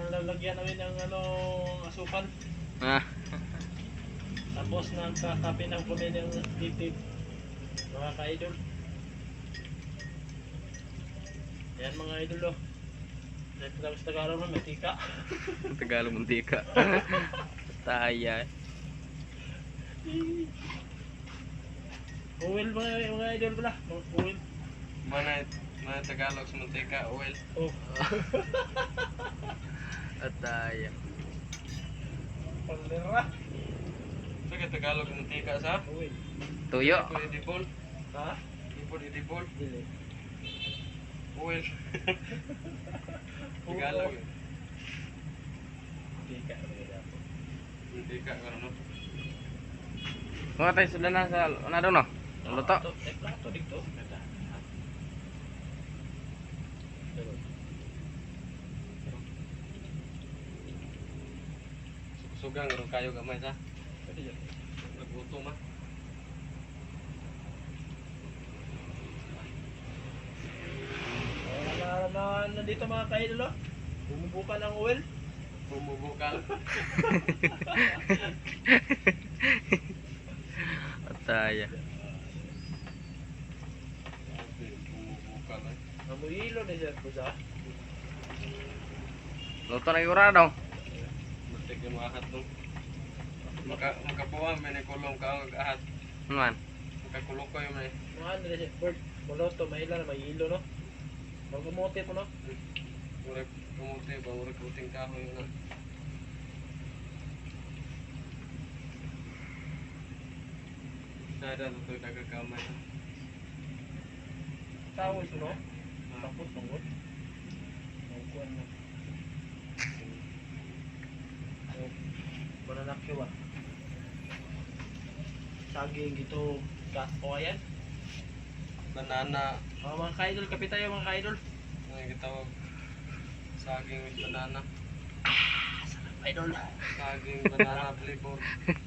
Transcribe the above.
Lalagyan namin ng asukal. Ah, Tapos nagkakape ng kami ng titip. Mga ka-idol. Yan mga idol oh. Tapos Tagalog na matika. Tagalog muntika. Taya. Oil mga idol pala. Oil. Mana Tagalog sa mantika, oil. Oh. Taya. Palera. Sige Tagalog mantika sa Oil. tuyo. Edible. Ha? Edible. Dili. Oil. Tagalog. Tika na ako. Mantika karon no. Mga tayo sudah na sa ano daw no? Luto. Plato dito. Sugang ron kayo gamay sa. Pwede yan. Nagbuto ma. Nandito mga ka-idol oh. Bumubuka ng oil. Bumubukal. Ataya. Bumubukal eh. Amoy ilo na siya po sa. Luto na yura daw. Matik yung ahat dong. Makabuha may kulong ka ang ahat. Man. Makakulong ko yung may. Mga ano na siya. Bird. Moloto. Mahila na may ilo no. Magumuti mo no. Murag kumuti ba? Murag kuting kahoy na. Nada ito nagagamay. Tawos no. Tapos tungkol. Magkuhan mo. Mananakyo ah. Saging ito. O ayan. Banana. Mga ka-idol. Kapit tayo mga ka-idol. Ang gitawag saging with banana. Idol. Saging banana flavor.